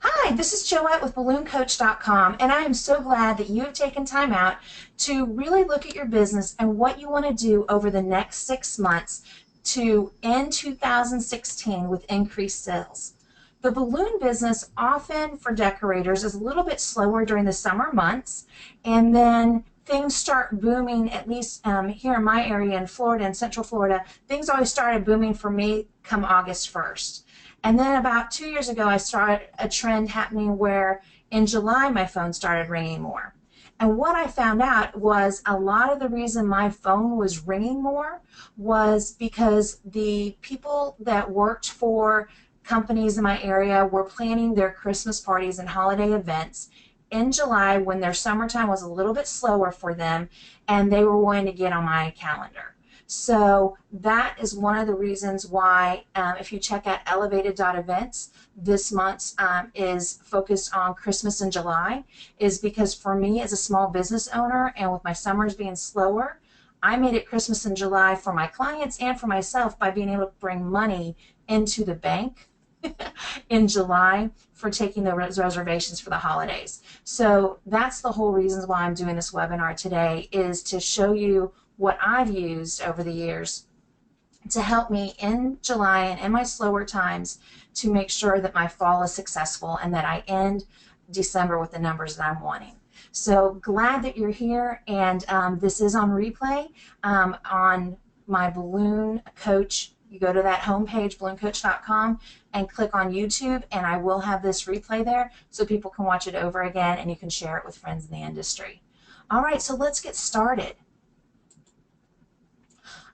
Hi, this is Joette with BalloonCoach.com, and I am so glad that you have taken time out to really look at your business and what you want to do over the next 6 months to end 2016 with increased sales. The balloon business, often for decorators, is a little bit slower during the summer months, and then things start booming, at least here in my area in Florida, in Central Florida. Things always started booming for me come August 1st. And then about 2 years ago, I started a trend happening where in July my phone started ringing more. And what I found out was a lot of the reason my phone was ringing more was because the people that worked for companies in my area were planning their Christmas parties and holiday events in July when their summertime was a little bit slower for them, and they were wanting to get on my calendar. So that is one of the reasons why, if you check out elevated.events, this month is focused on Christmas in July, is because for me as a small business owner and with my summers being slower, I made it Christmas in July for my clients and for myself by being able to bring money into the bank in July for taking those reservations for the holidays. So that's the whole reason why I'm doing this webinar today, is to show you what I've used over the years to help me in July and in my slower times to make sure that my fall is successful and that I end December with the numbers that I'm wanting. So glad that you're here, and this is on replay on my Balloon Coach. You go to that homepage, BalloonCoach.com, and click on YouTube, and I will have this replay there so people can watch it over again and you can share it with friends in the industry. All right, so let's get started.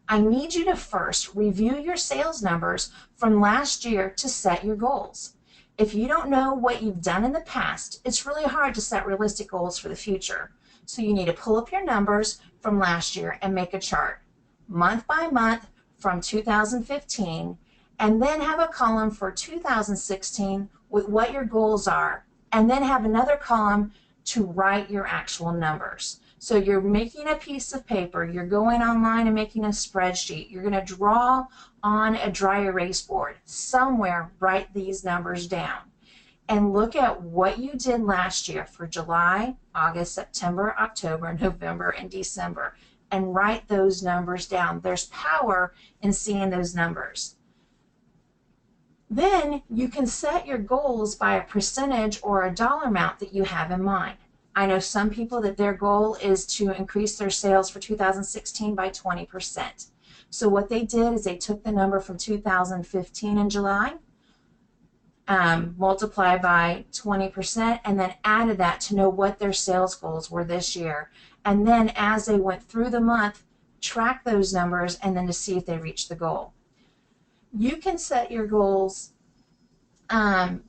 I need you to first review your sales numbers from last year to set your goals. If you don't know what you've done in the past, it's really hard to set realistic goals for the future. So you need to pull up your numbers from last year and make a chart, month by month from 2015, and then have a column for 2016 with what your goals are, and then have another column to write your actual numbers. So you're making a piece of paper, you're going online and making a spreadsheet, you're going to draw on a dry erase board. Somewhere, write these numbers down and look at what you did last year for July, August, September, October, November, and December, and write those numbers down. There's power in seeing those numbers. Then you can set your goals by a percentage or a dollar amount that you have in mind. I know some people that their goal is to increase their sales for 2016 by 20%. So what they did is they took the number from 2015 in July, multiplied by 20%, and then added that to know what their sales goals were this year. And then as they went through the month, track those numbers and then to see if they reached the goal. You can set your goals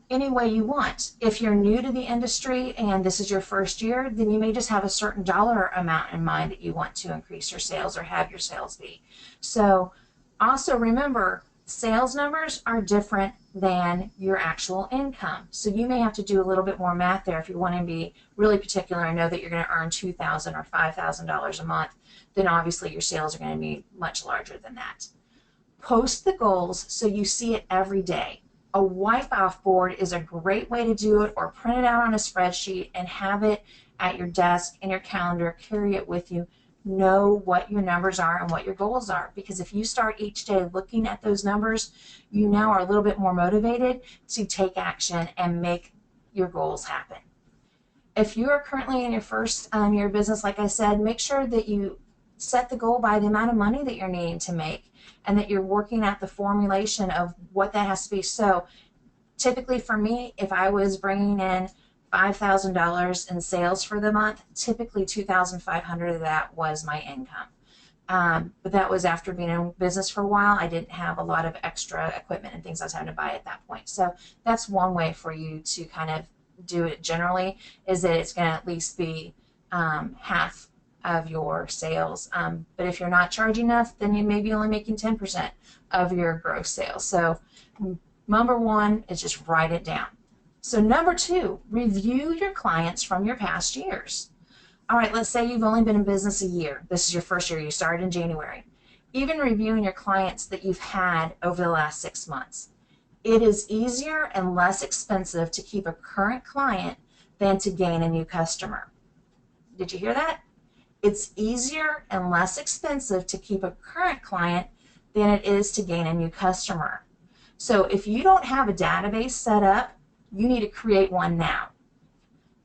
any way you want. If you're new to the industry and this is your first year, then you may just have a certain dollar amount in mind that you want to increase your sales or have your sales be. So also remember, sales numbers are different than your actual income. So you may have to do a little bit more math there if you want to be really particular and know that you're going to earn $2,000 or $5,000 a month. Then obviously your sales are going to be much larger than that. Post the goals so you see it every day. A wipe-off board is a great way to do it, or print it out on a spreadsheet and have it at your desk, in your calendar, carry it with you. Know what your numbers are and what your goals are, because if you start each day looking at those numbers, you now are a little bit more motivated to take action and make your goals happen. If you are currently in your first year of business, like I said, make sure that you set the goal by the amount of money that you're needing to make, and that you're working at the formulation of what that has to be. So typically for me, if I was bringing in $5,000 in sales for the month, typically $2,500 of that was my income. But that was after being in business for a while. I didn't have a lot of extra equipment and things I was having to buy at that point. So that's one way for you to kind of do it generally, is that it's going to at least be half of your sales. But if you're not charging enough, then you may be only making 10% of your gross sales. So number one is just write it down. So number two, review your clients from your past years. All right, let's say you've only been in business a year. This is your first year. You started in January. Even reviewing your clients that you've had over the last 6 months. It is easier and less expensive to keep a current client than to gain a new customer. Did you hear that? It's easier and less expensive to keep a current client than it is to gain a new customer. So if you don't have a database set up, you need to create one now.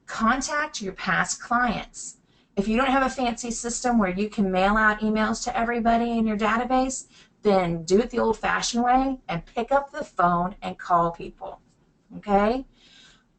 Contact your past clients. If you don't have a fancy system where you can mail out emails to everybody in your database, then do it the old-fashioned way and pick up the phone and call people, okay?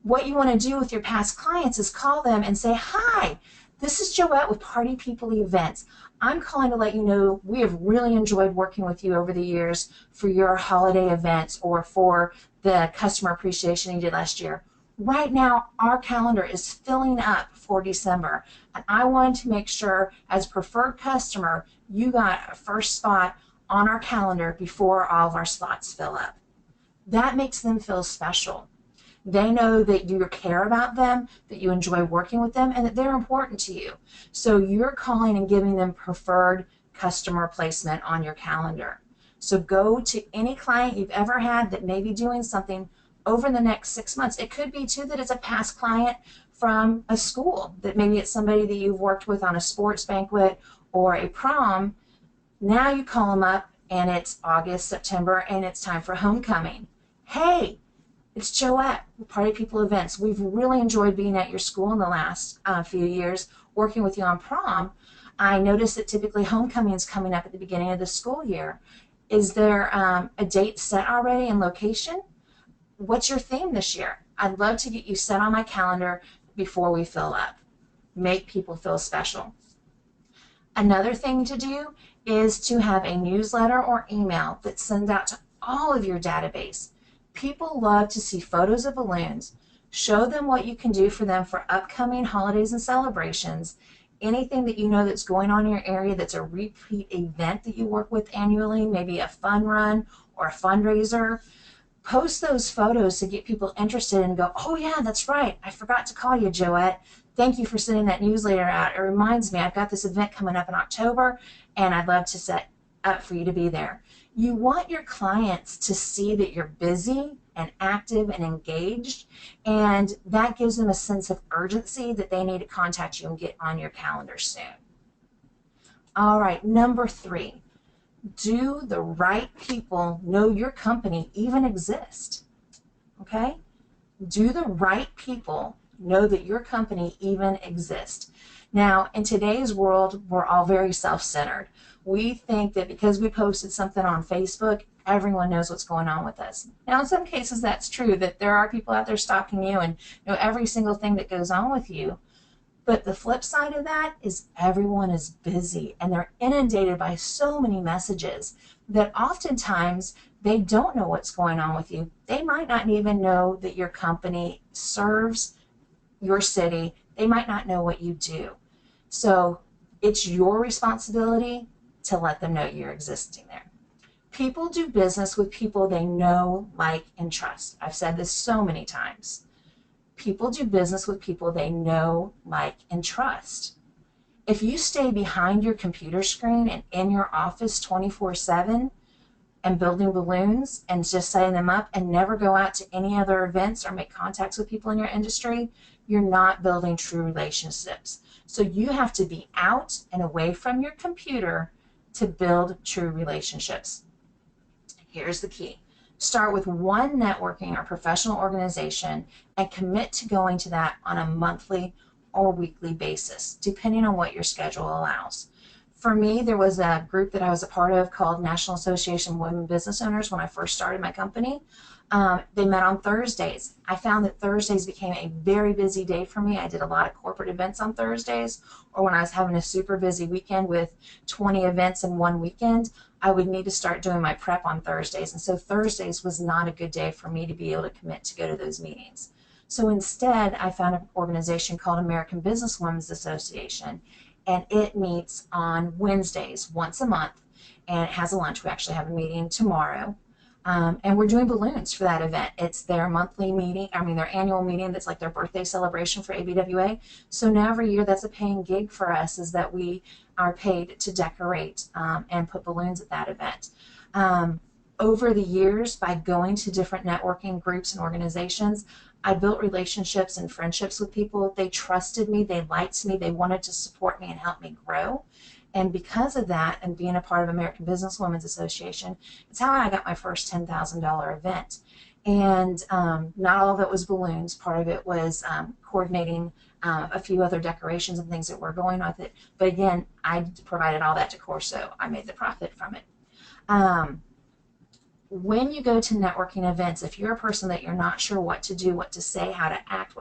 What you want to do with your past clients is call them and say, hi, this is Joette with Party People Events. I'm calling to let you know we have really enjoyed working with you over the years for your holiday events or for the customer appreciation you did last year. Right now, our calendar is filling up for December, and I wanted to make sure as preferred customer, you got a first spot on our calendar before all of our slots fill up. That makes them feel special. They know that you care about them, that you enjoy working with them, and that they're important to you. So you're calling and giving them preferred customer placement on your calendar. So go to any client you've ever had that may be doing something over the next 6 months. It could be too that it's a past client from a school, that maybe it's somebody that you've worked with on a sports banquet or a prom. Now you call them up and it's August, September, and it's time for homecoming. Hey, it's Joette with Party People Events. We've really enjoyed being at your school in the last few years, working with you on prom. I noticed that typically homecoming is coming up at the beginning of the school year. Is there a date set already and location? What's your theme this year? I'd love to get you set on my calendar before we fill up. Make people feel special. Another thing to do is to have a newsletter or email that sends out to all of your database. People love to see photos of balloons. Show them what you can do for them for upcoming holidays and celebrations. Anything that you know that's going on in your area that's a repeat event that you work with annually, maybe a fun run or a fundraiser. Post those photos to get people interested and go, oh yeah, that's right. I forgot to call you, Joette. Thank you for sending that newsletter out. It reminds me, I've got this event coming up in October and I'd love to set up for you to be there. You want your clients to see that you're busy and active and engaged, and that gives them a sense of urgency that they need to contact you and get on your calendar soon. All right, number 3. Do the right people know your company even exists? Okay? Do the right people know that your company even exists? Now, in today's world, we're all very self-centered. We think that because we posted something on Facebook, everyone knows what's going on with us. Now, in some cases, that's true, that there are people out there stalking you and know every single thing that goes on with you. But the flip side of that is everyone is busy and they're inundated by so many messages that oftentimes they don't know what's going on with you. They might not even know that your company serves your city. They might not know what you do. So it's your responsibility to let them know you're existing there. People do business with people they know, like, and trust. I've said this so many times. People do business with people they know, like, and trust. If you stay behind your computer screen and in your office 24/7 and building balloons and just setting them up and never go out to any other events or make contacts with people in your industry, you're not building true relationships. So you have to be out and away from your computer to build true relationships. Here's the key. Start with one networking or professional organization and commit to going to that on a monthly or weekly basis, depending on what your schedule allows. For me, there was a group that I was a part of called National Association of Women Business Owners when I first started my company. They met on Thursdays. I found that Thursdays became a very busy day for me. I did a lot of corporate events on Thursdays, or when I was having a super busy weekend with 20 events in one weekend, I would need to start doing my prep on Thursdays. And so Thursdays was not a good day for me to be able to commit to go to those meetings. So instead, I found an organization called American Businesswomen's Association, and it meets on Wednesdays once a month, and it has a lunch. We actually have a meeting tomorrow. And we're doing balloons for that event. It's their monthly meeting, their annual meeting that's like their birthday celebration for ABWA. So now every year that's a paying gig for us, is that we are paid to decorate and put balloons at that event. over the years, by going to different networking groups and organizations, I built relationships and friendships with people. They trusted me, they liked me, they wanted to support me and help me grow. And because of that, and being a part of American Businesswomen's Association, it's how I got my first $10,000 event. And not all of it was balloons. Part of it was coordinating a few other decorations and things that were going on with it. But again, I provided all that to Corso. I made the profit from it. When you go to networking events, if you're a person that you're not sure what to do, what to say, how to act,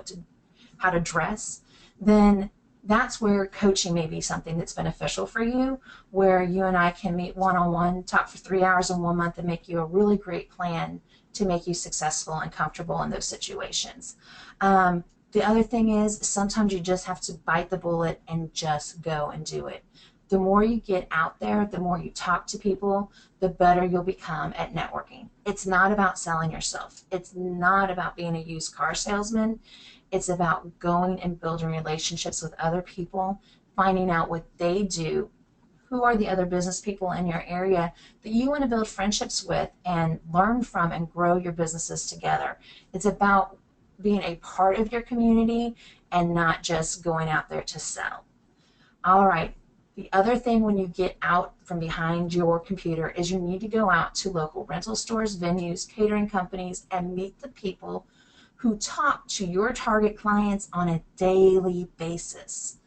how to dress, then that's where coaching may be something that's beneficial for you, where you and I can meet one-on-one, talk for 3 hours in 1 month, and make you a really great plan to make you successful and comfortable in those situations. The other thing is, sometimes you just have to bite the bullet and just go and do it. The more you get out there, the more you talk to people, the better you'll become at networking. It's not about selling yourself. It's not about being a used car salesman. It's about going and building relationships with other people, finding out what they do, who are the other business people in your area that you want to build friendships with and learn from and grow your businesses together. It's about being a part of your community and not just going out there to sell. All right. The other thing when you get out from behind your computer is you need to go out to local rental stores, venues, catering companies, and meet the people who talk to your target clients on a daily basis.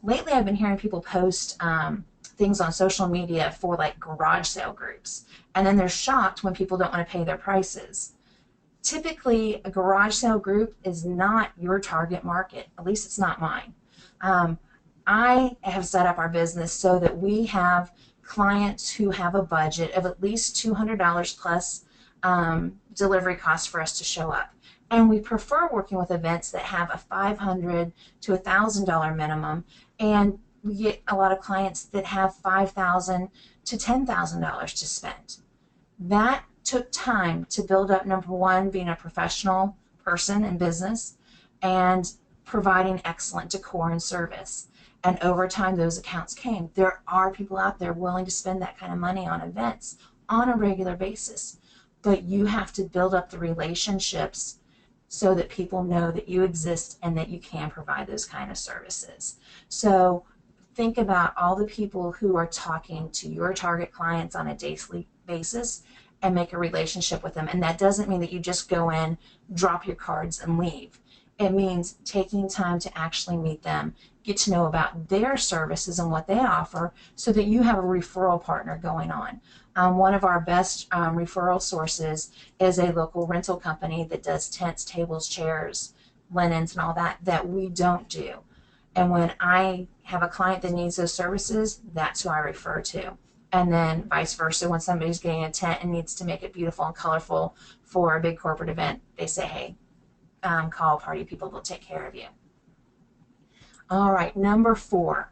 Lately, I've been hearing people post things on social media for like garage sale groups, and then they're shocked when people don't want to pay their prices. Typically, a garage sale group is not your target market. At least it's not mine. I have set up our business so that we have clients who have a budget of at least $200 plus delivery costs for us to show up. And we prefer working with events that have a $500 to $1,000 minimum, and we get a lot of clients that have $5,000 to $10,000 to spend. That took time to build up. Number one, being a professional person in business and providing excellent decor and service. And over time, those accounts came. There are people out there willing to spend that kind of money on events on a regular basis. But you have to build up the relationships so that people know that you exist and that you can provide those kind of services. So think about all the people who are talking to your target clients on a daily basis and make a relationship with them. And that doesn't mean that you just go in, drop your cards, and leave. It means taking time to actually meet them, get to know about their services and what they offer so that you have a referral partner going on. One of our best referral sources is a local rental company that does tents, tables, chairs, linens, and all that we don't do. And when I have a client that needs those services, that's who I refer to. And then vice versa, when somebody's getting a tent and needs to make it beautiful and colorful for a big corporate event, they say, hey, call Party People, they'll take care of you. All right, number 4,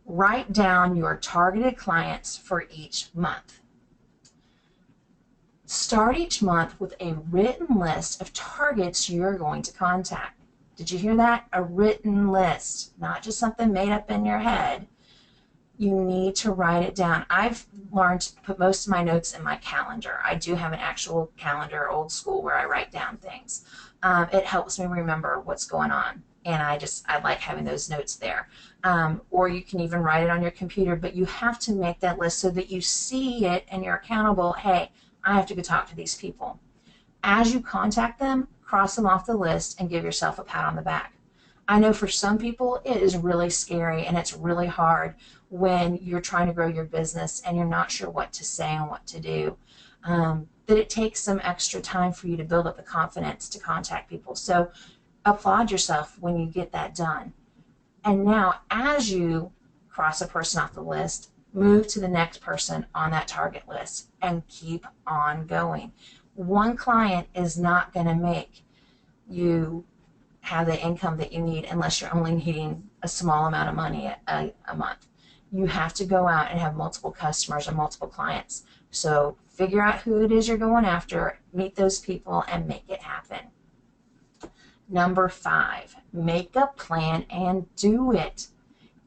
write down your targeted clients for each month. Start each month with a written list of targets you're going to contact. Did you hear that? A written list, not just something made up in your head. You need to write it down. I've learned to put most of my notes in my calendar. I do have an actual calendar, old school, where I write down things. It helps me remember what's going on, and I like having those notes there. Or you can even write it on your computer, but you have to make that list so that you see it and you're accountable. Hey, I have to go talk to these people. As you contact them, cross them off the list and give yourself a pat on the back. I know for some people it is really scary and it's really hard when you're trying to grow your business and you're not sure what to say and what to do. That it takes some extra time for you to build up the confidence to contact people. So applaud yourself when you get that done. And now as you cross a person off the list, move to the next person on that target list and keep on going. One client is not going to make you have the income that you need unless you're only needing a small amount of money a month. You have to go out and have multiple customers or multiple clients. So figure out who it is you're going after, meet those people, and make it happen. Number 5, make a plan and do it.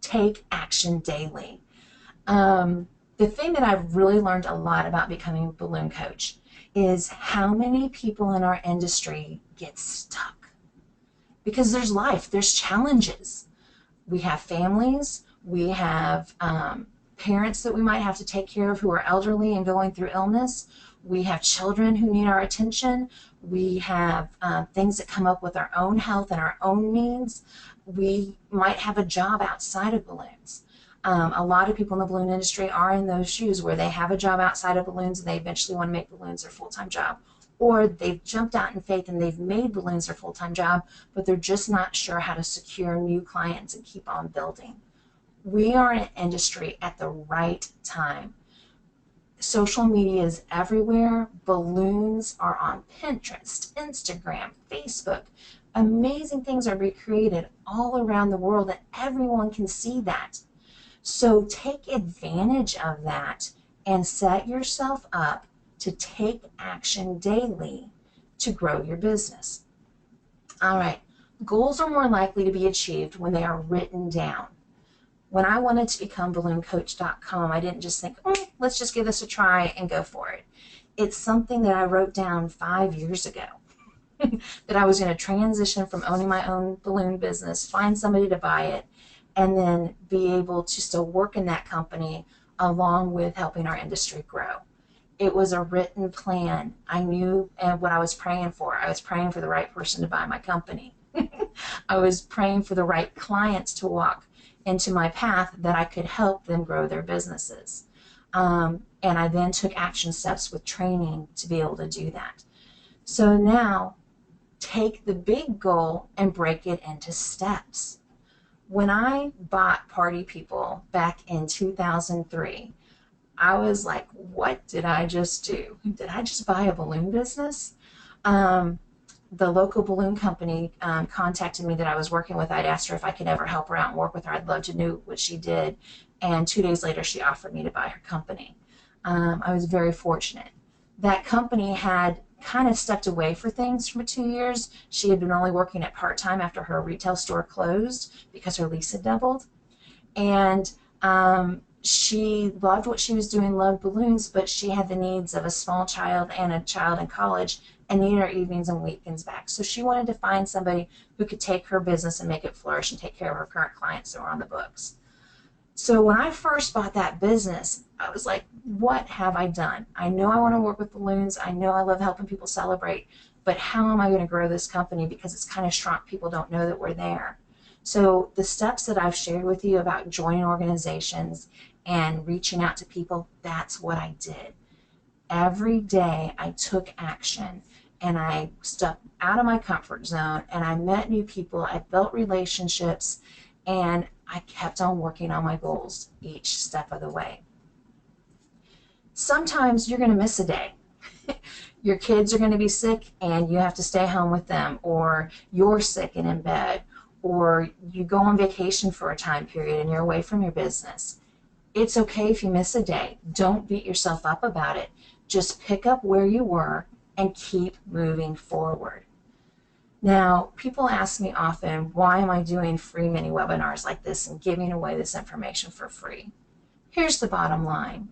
Take action daily. The thing that I've really learned a lot about becoming a balloon coach is how many people in our industry get stuck. Because there's life, there's challenges. We have families, we have parents that we might have to take care of who are elderly and going through illness. We have children who need our attention. We have things that come up with our own health and our own needs. We might have a job outside of balloons. A lot of people in the balloon industry are in those shoes where they have a job outside of balloons and they eventually want to make balloons their full-time job. Or they've jumped out in faith and they've made balloons their full-time job, but they're just not sure how to secure new clients and keep on building. We are in an industry at the right time. Social media is everywhere. Balloons are on Pinterest, Instagram, Facebook. Amazing things are being created all around the world and everyone can see that. So take advantage of that and set yourself up to take action daily to grow your business. All right, goals are more likely to be achieved when they are written down. When I wanted to become BalloonCoach.com, I didn't just think, let's just give this a try and go for it. It's something that I wrote down 5 years ago, that I was going to transition from owning my own balloon business, find somebody to buy it, and then be able to still work in that company along with helping our industry grow. It was a written plan. I knew what I was praying for. I was praying for the right person to buy my company. I was praying for the right clients to walk into my path that I could help them grow their businesses. And I then took action steps with training to be able to do that. So now take the big goal and break it into steps. When I bought Party People back in 2003, I was like, what did I just do? Did I just buy a balloon business? The local balloon company contacted me that I was working with. I'd asked her if I could ever help her out and work with her. I'd love to know what she did. And 2 days later, she offered me to buy her company. I was very fortunate. That company had kind of stepped away for things for 2 years. She had been only working at part-time after her retail store closed because her lease had doubled. And she loved what she was doing, loved balloons, but she had the needs of a small child and a child in college and needed her evenings and weekends back. So she wanted to find somebody who could take her business and make it flourish and take care of her current clients that were on the books. So when I first bought that business, I was like, what have I done? I know I want to work with balloons. I know I love helping people celebrate, but how am I going to grow this company? Because it's kind of shrunk. People don't know that we're there. So the steps that I've shared with you about joining organizations and reaching out to people, that's what I did. Every day I took action and I stepped out of my comfort zone and I met new people. I built relationships and I kept on working on my goals each step of the way. Sometimes you're going to miss a day. Your kids are going to be sick and you have to stay home with them, or you're sick and in bed, or you go on vacation for a time period and you're away from your business. It's okay if you miss a day. Don't beat yourself up about it. Just pick up where you were and keep moving forward. Now, people ask me often, why am I doing free mini webinars like this and giving away this information for free? Here's the bottom line.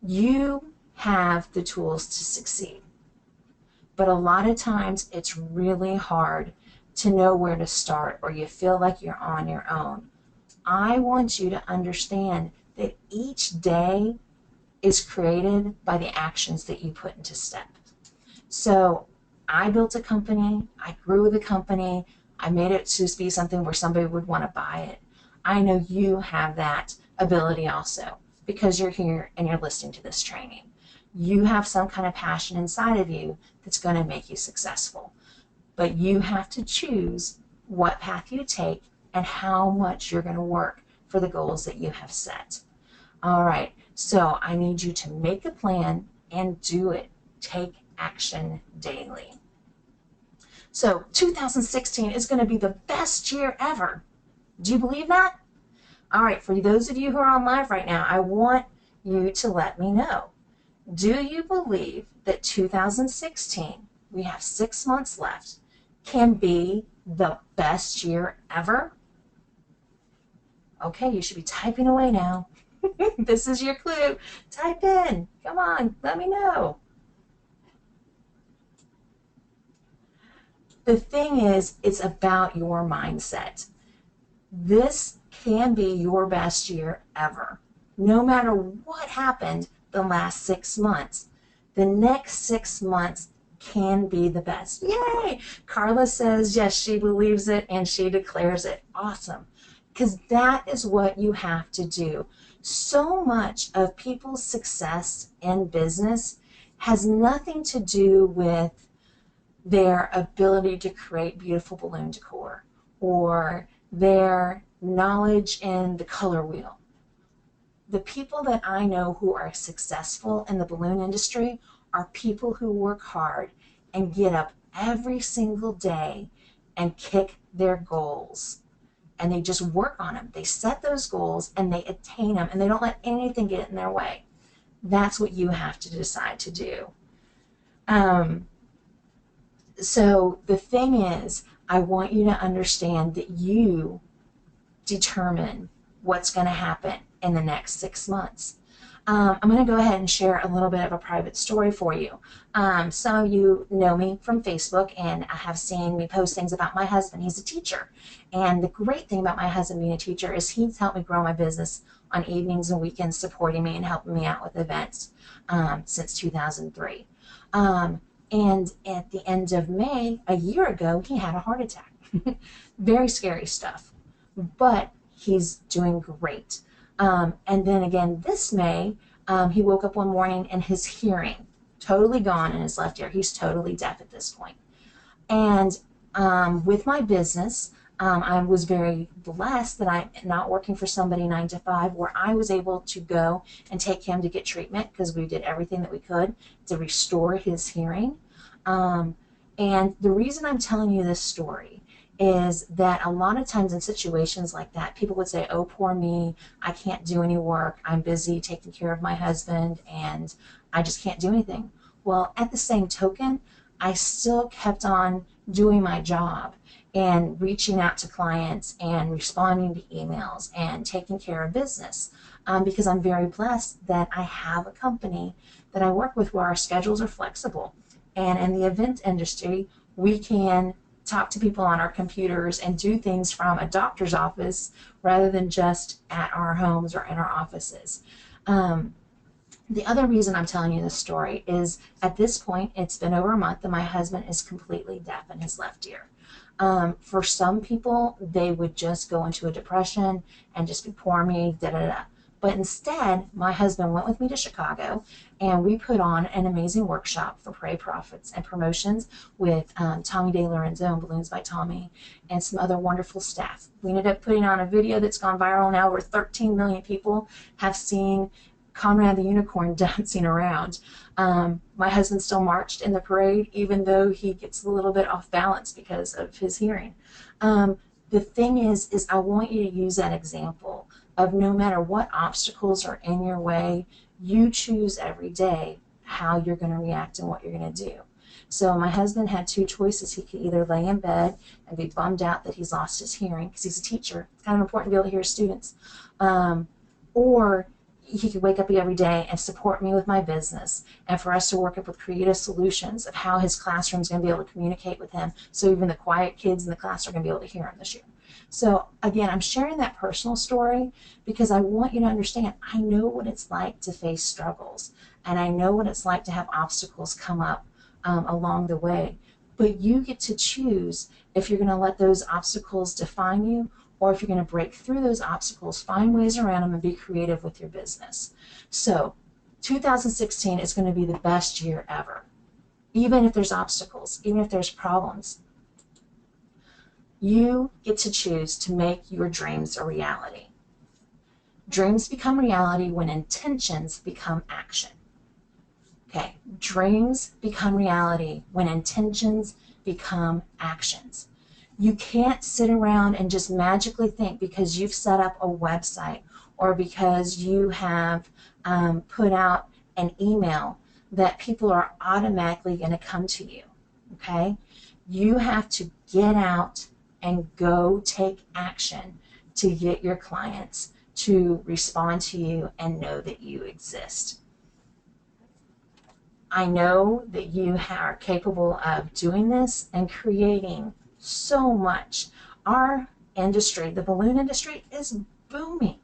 You have the tools to succeed, but a lot of times it's really hard to know where to start, or you feel like you're on your own. I want you to understand that each day is created by the actions that you put into step. So I built a company, I grew the company, I made it to be something where somebody would want to buy it. I know you have that ability also because you're here and you're listening to this training. You have some kind of passion inside of you that's going to make you successful. But you have to choose what path you take and how much you're going to work for the goals that you have set. All right, so I need you to make a plan and do it. Take action daily. So 2016 is going to be the best year ever. Do you believe that? All right, for those of you who are on live right now, I want you to let me know. Do you believe that 2016, we have 6 months left, can be the best year ever? Okay, you should be typing away now. This is your clue. Type in. Come on, let me know. The thing is, it's about your mindset. This can be your best year ever. No matter what happened the last 6 months, the next 6 months can be the best. Yay! Carla says, yes, she believes it and she declares it. Awesome. Because that is what you have to do. So much of people's success in business has nothing to do with their ability to create beautiful balloon decor or their knowledge in the color wheel. The people that I know who are successful in the balloon industry are people who work hard and get up every single day and kick their goals. And they just work on them. They set those goals and they attain them, and they don't let anything get in their way. That's what you have to decide to do. So the thing is, I want you to understand that you determine what's going to happen in the next 6 months. I'm going to go ahead and share a little bit of a private story for you. Some of you know me from Facebook and have seen me post things about my husband. He's a teacher. And the great thing about my husband being a teacher is he's helped me grow my business on evenings and weekends, supporting me and helping me out with events since 2003. And at the end of May, a year ago, he had a heart attack. Very scary stuff. But he's doing great. And then again this May, he woke up one morning and his hearing totally gone in his left ear. He's totally deaf at this point. And with my business, I was very blessed that I'm not working for somebody 9 to 5, where I was able to go and take him to get treatment, because we did everything that we could to restore his hearing. And the reason I'm telling you this story is that a lot of times in situations like that, people would say, oh, poor me, I can't do any work, I'm busy taking care of my husband, and I just can't do anything. Well, at the same token, I still kept on doing my job and reaching out to clients and responding to emails and taking care of business, because I'm very blessed that I have a company that I work with where our schedules are flexible. And in the event industry, we can talk to people on our computers and do things from a doctor's office rather than just at our homes or in our offices. The other reason I'm telling you this story is, at this point, it's been over a month and my husband is completely deaf in his left ear. For some people, they would just go into a depression and just be poor me, da-da-da. But instead, my husband went with me to Chicago, and we put on an amazing workshop for Pray Profits and Promotions with Tommy De Lorenzo and Balloons by Tommy and some other wonderful staff. We ended up putting on a video that's gone viral now, where 13 million people have seen Conrad the Unicorn dancing around. My husband still marched in the parade, even though he gets a little bit off balance because of his hearing. The thing is I want you to use that example of, no matter what obstacles are in your way, you choose every day how you're going to react and what you're going to do. So my husband had two choices. He could either lay in bed and be bummed out that he's lost his hearing, because he's a teacher. It's kind of important to be able to hear his students. Or he could wake up every day and support me with my business, and for us to work up with creative solutions of how his classroom's going to be able to communicate with him, so even the quiet kids in the class are going to be able to hear him this year. So again, I'm sharing that personal story because I want you to understand, I know what it's like to face struggles, and I know what it's like to have obstacles come up along the way. But you get to choose if you're going to let those obstacles define you, or if you're going to break through those obstacles, find ways around them, and be creative with your business. So 2016 is going to be the best year ever. Even if there's obstacles, even if there's problems, you get to choose to make your dreams a reality. Dreams become reality when intentions become action. Okay, dreams become reality when intentions become actions. You can't sit around and just magically think, because you've set up a website or because you have put out an email, that people are automatically going to come to you. Okay, you have to get out and go take action to get your clients to respond to you and know that you exist. I know that you are capable of doing this and creating so much. Our industry, the balloon industry, is booming.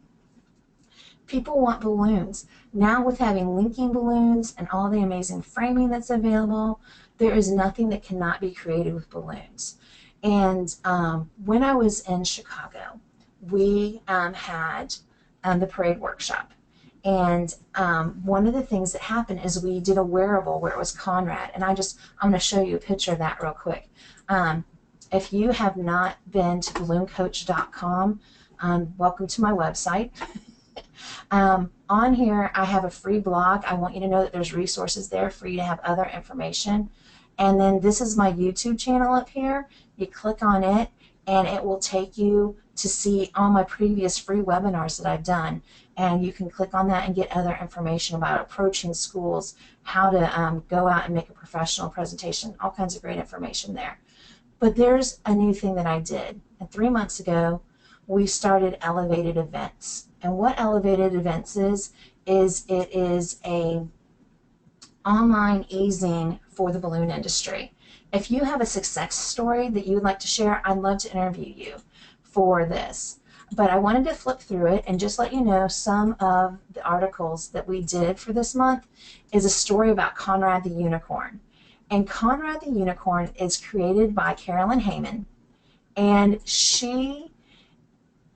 People want balloons. Now with having linking balloons and all the amazing framing that's available, there is nothing that cannot be created with balloons. And when I was in Chicago, we had the parade workshop. And one of the things that happened is we did a wearable where it was Conrad. And I'm going to show you a picture of that real quick. If you have not been to BalloonCoach.com, welcome to my website. On here, I have a free blog. I want you to know that there's resources there for you to have other information. And then this is my YouTube channel up here. You click on it, and it will take you to see all my previous free webinars that I've done. And you can click on that and get other information about approaching schools, how to go out and make a professional presentation, all kinds of great information there. But there's a new thing that I did. And 3 months ago, we started Elevated Events. And what Elevated Events is it is a online e-zine for the balloon industry. If you have a success story that you would like to share, I'd love to interview you for this. But I wanted to flip through it and just let you know some of the articles that we did for this month is a story about Conrad the Unicorn. And Conrad the Unicorn is created by Carolyn Heyman, and she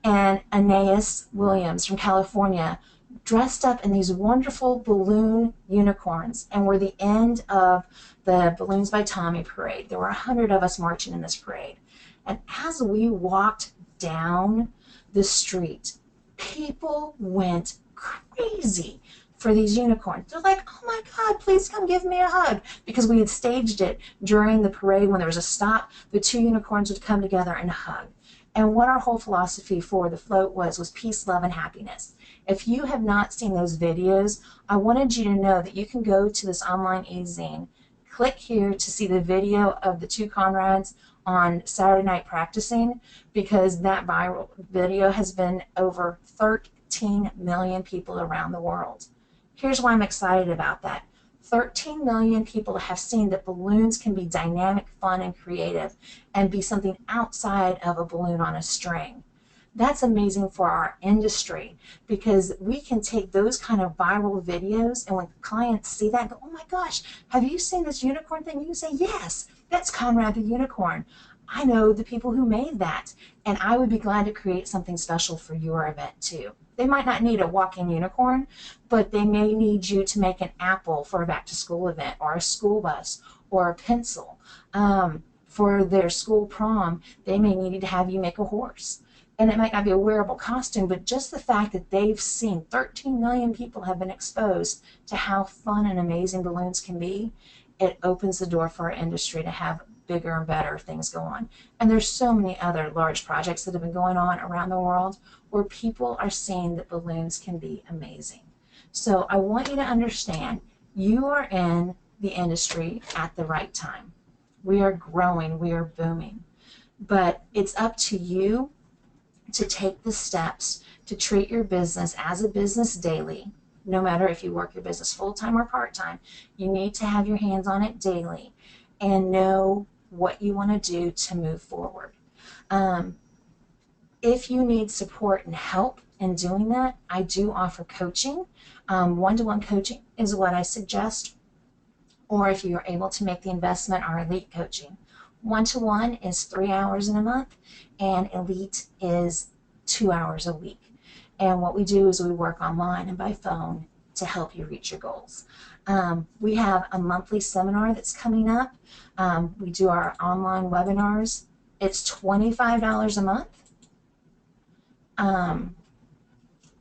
and Anais Williams from California dressed up in these wonderful balloon unicorns and were the end of the Balloons by Tommy parade. There were 100 of us marching in this parade. And as we walked down the street, people went crazy for these unicorns. They're like, oh my God, please come give me a hug. Because we had staged it during the parade when there was a stop, the two unicorns would come together and hug. And what our whole philosophy for the float was peace, love, and happiness. If you have not seen those videos, I wanted you to know that you can go to this online e-zine, click here to see the video of the two Conrads on Saturday night practicing, because that viral video has been over 13 million people around the world. Here's why I'm excited about that. 13 million people have seen that balloons can be dynamic, fun, and creative and be something outside of a balloon on a string. That's amazing for our industry, because we can take those kind of viral videos, and when clients see that, go, oh my gosh, have you seen this unicorn thing? You can say, yes, that's Conrad the Unicorn. I know the people who made that, and I would be glad to create something special for your event too. They might not need a walking unicorn, but they may need you to make an apple for a back-to-school event, or a school bus, or a pencil. For their school prom, they may need to have you make a horse. And it might not be a wearable costume, but just the fact that they've seen 13 million people have been exposed to how fun and amazing balloons can be, it opens the door for our industry to have bigger and better things go on. And there's so many other large projects that have been going on around the world where people are seeing that balloons can be amazing. So I want you to understand, you are in the industry at the right time. We are growing, we are booming. But it's up to you to take the steps to treat your business as a business daily. No matter if you work your business full-time or part-time, you need to have your hands on it daily and know what you want to do to move forward. If you need support and help in doing that, I do offer coaching. One-to-one coaching is what I suggest, or if you are able to make the investment, our elite coaching. One-to-one is 3 hours in a month, and elite is 2 hours a week. And what we do is we work online and by phone to help you reach your goals. We have a monthly seminar that's coming up. We do our online webinars. It's $25 a month.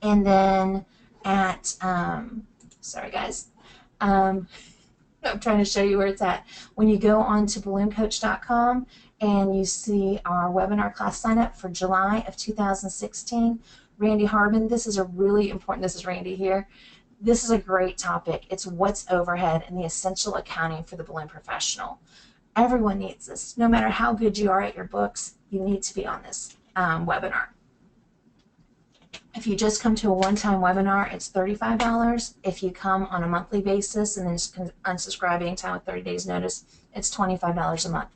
And then at, sorry guys, I'm trying to show you where it's at. When you go on to BalloonCoach.com and you see our webinar class sign up for July of 2016, Randy Harbin, this is a really important, this is Randy here. This is a great topic. It's what's overhead and the essential accounting for the balloon professional. Everyone needs this. No matter how good you are at your books, you need to be on this webinar. If you just come to a one-time webinar, it's $35. If you come on a monthly basis and then just unsubscribe anytime with 30 days notice, it's $25 a month.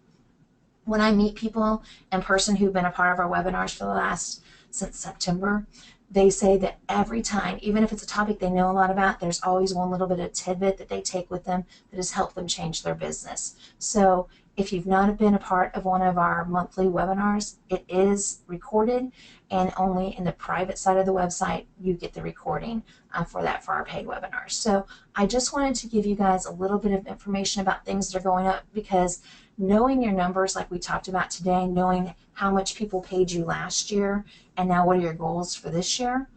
When I meet people in person who've been a part of our webinars for the last, since September, they say that every time, even if it's a topic they know a lot about, there's always one little bit of tidbit that they take with them that has helped them change their business. So if you've not been a part of one of our monthly webinars, it is recorded, and only in the private side of the website you get the recording for our paid webinars. So I just wanted to give you guys a little bit of information about things that are going up, because knowing your numbers like we talked about today, knowing how much people paid you last year and now what are your goals for this year,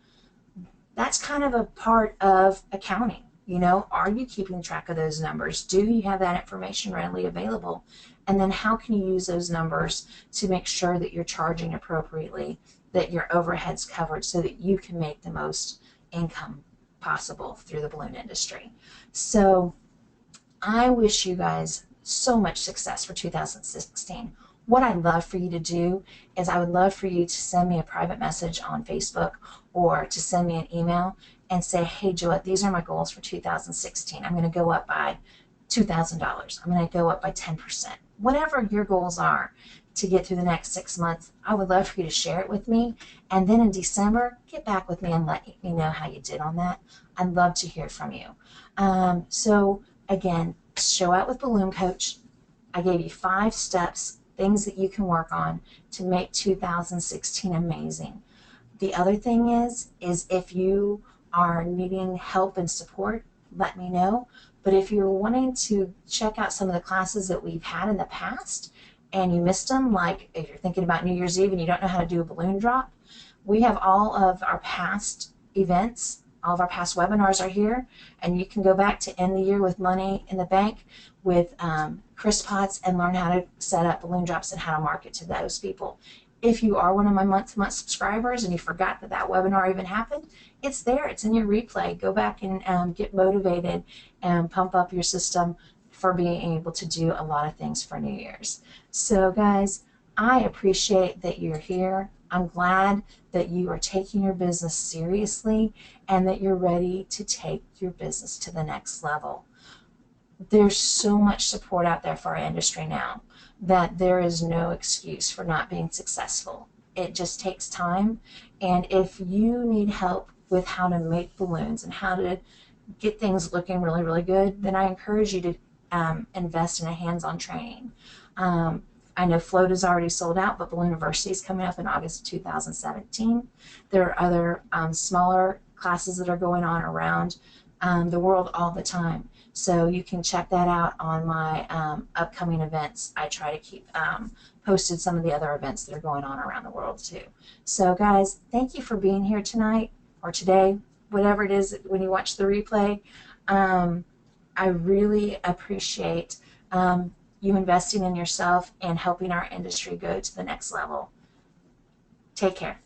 that's kind of a part of accounting. You know, are you keeping track of those numbers? Do you have that information readily available? And then how can you use those numbers to make sure that you're charging appropriately, that your overhead's covered, so that you can make the most income possible through the balloon industry? So I wish you guys so much success for 2016. What I'd love for you to do is I would love for you to send me a private message on Facebook or to send me an email and say, hey, Joette, these are my goals for 2016. I'm going to go up by $2,000. I'm going to go up by 10%. Whatever your goals are to get through the next 6 months, I would love for you to share it with me. And then in December, get back with me and let me know how you did on that. I'd love to hear from you. So again, show out with BalloonCoach. I gave you 5 steps, things that you can work on to make 2016 amazing. The other thing is if you are needing help and support, let me know. But if you're wanting to check out some of the classes that we've had in the past and you missed them, like if you're thinking about New Year's Eve and you don't know how to do a balloon drop, we have all of our past events, all of our past webinars are here, and you can go back to end the year with money in the bank with Chris Potts and learn how to set up balloon drops and how to market to those people. If you are one of my month-to-month subscribers and you forgot that that webinar even happened, it's there. It's in your replay. Go back and get motivated and pump up your system for being able to do a lot of things for New Year's. So guys, I appreciate that you're here. I'm glad that you are taking your business seriously and that you're ready to take your business to the next level. There's so much support out there for our industry now that there is no excuse for not being successful. It just takes time. And if you need help with how to make balloons and how to get things looking really, really good, then I encourage you to invest in a hands-on training. I know Float is already sold out, but Balloon University is coming up in August of 2017. There are other smaller classes that are going on around the world all the time. So you can check that out on my upcoming events. I try to keep posted some of the other events that are going on around the world too. So guys, thank you for being here tonight or today, whatever it is when you watch the replay. I really appreciate you investing in yourself and helping our industry go to the next level. Take care.